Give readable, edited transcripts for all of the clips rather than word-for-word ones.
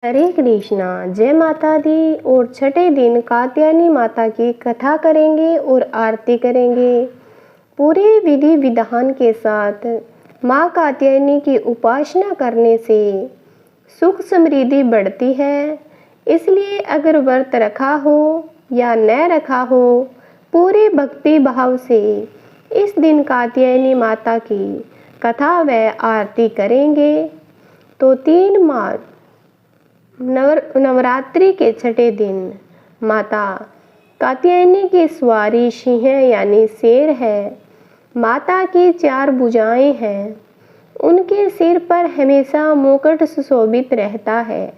हरे कृष्णा। जय माता दी। और छठे दिन कात्यायनी माता की कथा करेंगे और आरती करेंगे। पूरे विधि विधान के साथ माँ कात्यायनी की उपासना करने से सुख समृद्धि बढ़ती है। इसलिए अगर व्रत रखा हो या न रखा हो, पूरे भक्ति भाव से इस दिन कात्यायनी माता की कथा व आरती करेंगे। तो 3 मार्च नवरात्रि के छठे दिन माता कात्यायनी की सवारी सिंह यानी शेर है। माता की 4 भुजाएं हैं। उनके सिर पर हमेशा मुकुट सुशोभित रहता है।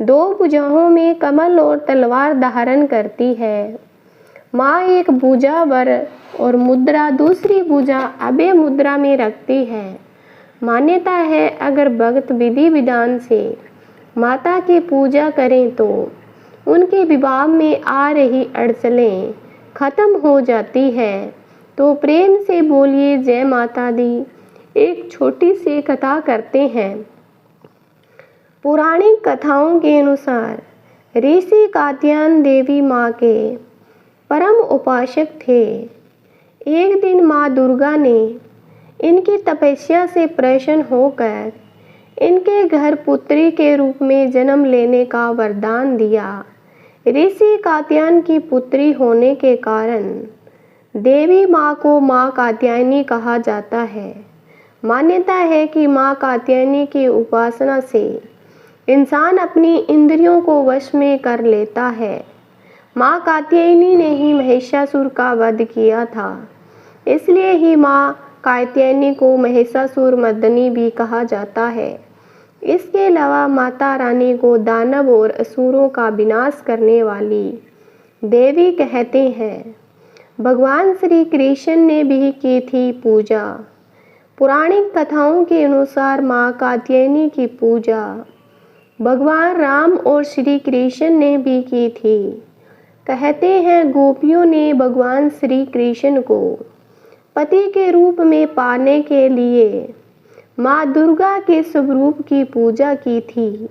2 भुजाओं में कमल और तलवार धारण करती है। माँ एक भुजा वर और मुद्रा दूसरी भुजा अभय मुद्रा में रखती है। मान्यता है अगर भक्त विधि विधान से माता की पूजा करें तो उनके विवाह में आ रही अड़चनें खत्म हो जाती है। तो प्रेम से बोलिए जय माता दी। एक छोटी सी कथा करते हैं। पौराणिक कथाओं के अनुसार ऋषि कात्यायन देवी माँ के परम उपासक थे। एक दिन माँ दुर्गा ने इनकी तपस्या से प्रसन्न होकर इनके घर पुत्री के रूप में जन्म लेने का वरदान दिया। ऋषि कात्यायन की पुत्री होने के कारण देवी माँ को माँ कात्यायनी कहा जाता है। मान्यता है कि माँ कात्यायनी की उपासना से इंसान अपनी इंद्रियों को वश में कर लेता है। माँ कात्यायनी ने ही महिषासुर का वध किया था। इसलिए ही माँ कात्यायनी को महिषासुर मर्दिनी भी कहा जाता है। इसके अलावा माता रानी को दानव और असुरों का विनाश करने वाली देवी कहते हैं। भगवान श्री कृष्ण ने भी की थी पूजा। पौराणिक कथाओं के अनुसार माँ कात्यायनी की पूजा भगवान राम और श्री कृष्ण ने भी की थी। कहते हैं गोपियों ने भगवान श्री कृष्ण को पति के रूप में पाने के लिए माँ दुर्गा के स्वरूप की पूजा की थी।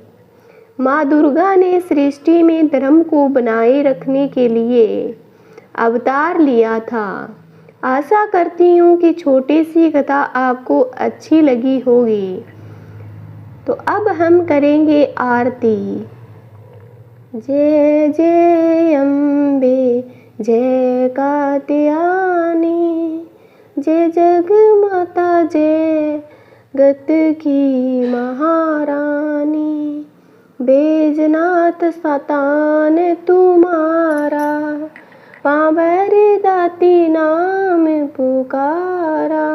माँ दुर्गा ने सृष्टि में धर्म को बनाए रखने के लिए अवतार लिया था। आशा करती हूँ कि छोटी सी कथा आपको अच्छी लगी होगी। तो अब हम करेंगे आरती। जय जय अम्बे जय कात्यायनी, जय जग माता जय गत की महारानी। बैजनाथ सतान तुम्हारा, पावर दाती नाम पुकारा।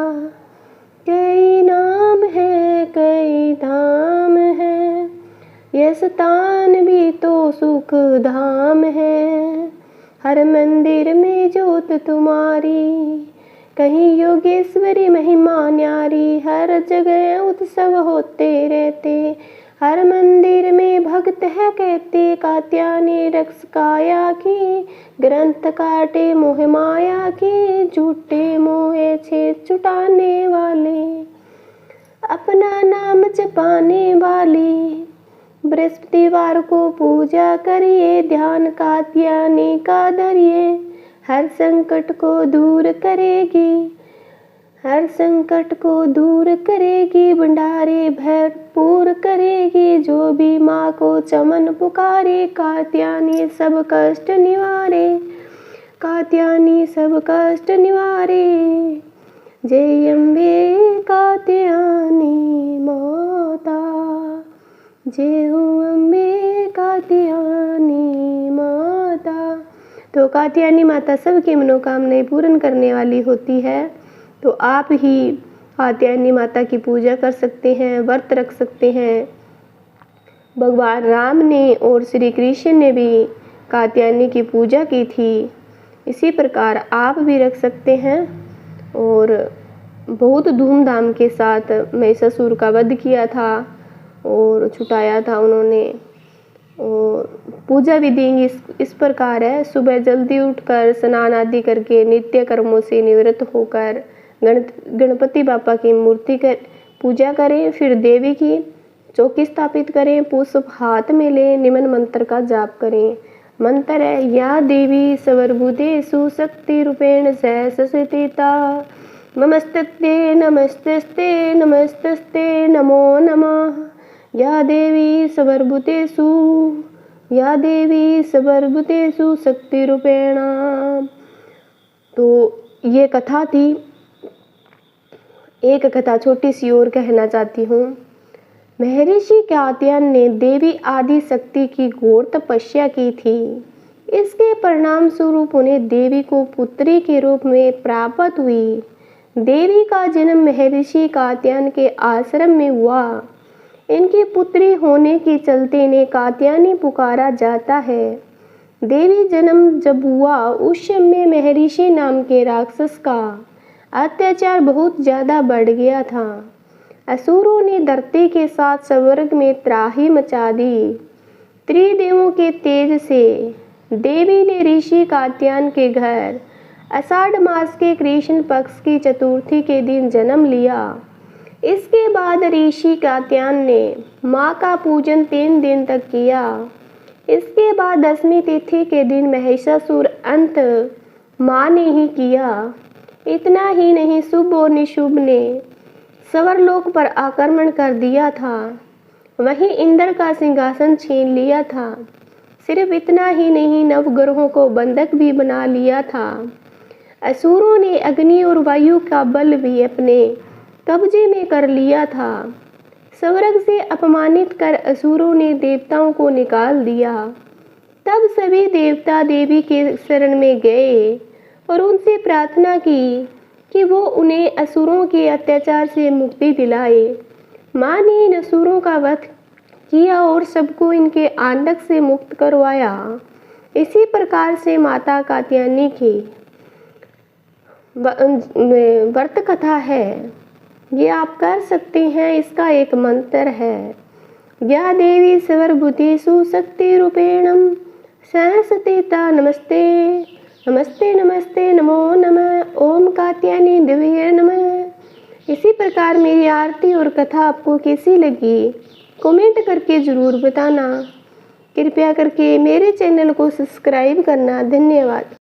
कई नाम है कई धाम है, यह स्थान भी तो सुख धाम है। हर मंदिर में ज्योत तुम्हारी, कहीं योगेश्वरी महिमा न्यारी। हर जगह उत्सव होते रहते, हर मंदिर में भक्त है कहते। कात्यायनी रक्स काया की, ग्रंथ काटे मोह माया की। झूठे मोहे छे छुटाने वाले, अपना नाम जपाने वाली। बृहस्पतिवार को पूजा करिए, ध्यान कात्यायनी का धरिए। हर संकट को दूर करेगी, हर संकट को दूर करेगी। भंडारे भरपूर करेगी, जो भी माँ को चमन पुकारे। कात्यायनी सब कष्ट निवारे, कात्यायनी सब कष्ट निवारे। जय अम्बे कात्यायनी माता, जय हो अम्बे कात्यायनी माता। तो कात्यायनी माता सबकी मनोकामनाएं पूर्ण करने वाली होती है। तो आप ही कात्यायनी माता की पूजा कर सकते हैं, व्रत रख सकते हैं। भगवान राम ने और श्री कृष्ण ने भी कात्यायनी की पूजा की थी। इसी प्रकार आप भी रख सकते हैं। और बहुत धूमधाम के साथ महिषासुर का वध किया था और छुटाया था उन्होंने। और पूजा विधि इस प्रकार है। सुबह जल्दी उठकर स्नान आदि करके नित्य कर्मों से निवृत्त होकर गणपति बापा की मूर्ति कर पूजा करें। फिर देवी की चौकी स्थापित करें, पुष्प हाथ में लें, निम्न मंत्र का जाप करें। मंत्र है या देवी सर्वभूतेषु शक्ति रूपेण सहस्रस्थिता नमस्तस्ते नमस्तस्ते नमस्तस्ते नमो नमः। या देवी सर्वभूतेषु शक्ति रूपेण। तो ये कथा थी। एक कथा छोटी सी और कहना चाहती हूँ। महर्षि कात्यायन ने देवी आदि शक्ति की घोर तपस्या की थी। इसके परिणाम स्वरूप उन्हें देवी को पुत्री के रूप में प्राप्त हुई। देवी का जन्म महर्षि कात्यायन के आश्रम में हुआ। इनकी पुत्री होने के चलते इन्हें कात्यायनी पुकारा जाता है। देवी जन्म जब हुआ उस समय महर्षि नाम के राक्षस का अत्याचार बहुत ज्यादा बढ़ गया था। असुरों ने धरती के साथ स्वर्ग में त्राही मचा दी। त्रिदेवों के तेज से देवी ने ऋषि कात्यायन के घर आषाढ़ मास के कृष्ण पक्ष की चतुर्थी के दिन जन्म लिया। इसके बाद ऋषि कात्यायन ने माँ का पूजन 3 दिन तक किया। इसके बाद 10वीं तिथि के दिन महिषासुर अंत माँ ने ही किया। इतना ही नहीं, शुभ और निशुभ ने स्वर्गलोक पर आक्रमण कर दिया था। वहीं इंद्र का सिंहासन छीन लिया था। सिर्फ इतना ही नहीं, नवग्रहों को बंधक भी बना लिया था। असुरों ने अग्नि और वायु का बल भी अपने कब्जे में कर लिया था। स्वर्ग से अपमानित कर असुरों ने देवताओं को निकाल दिया। तब सभी देवता देवी के शरण में गए और उनसे प्रार्थना की कि वो उन्हें असुरों के अत्याचार से मुक्ति दिलाए। माँ ने इन असुरों का वध किया और सबको इनके आंधक से मुक्त करवाया। इसी प्रकार से माता कात्यायनी की व्रत कथा है। ये आप कर सकते हैं। इसका एक मंत्र है या देवी सर्वभूतेषु शक्ति रूपेणम सहस्रस्थिता नमस्ते नमस्ते नमस्ते नमो नमः। ओम कात्यायनी देवी नमः। इसी प्रकार मेरी आरती और कथा आपको कैसी लगी कमेंट करके ज़रूर बताना। कृपया करके मेरे चैनल को सब्सक्राइब करना। धन्यवाद।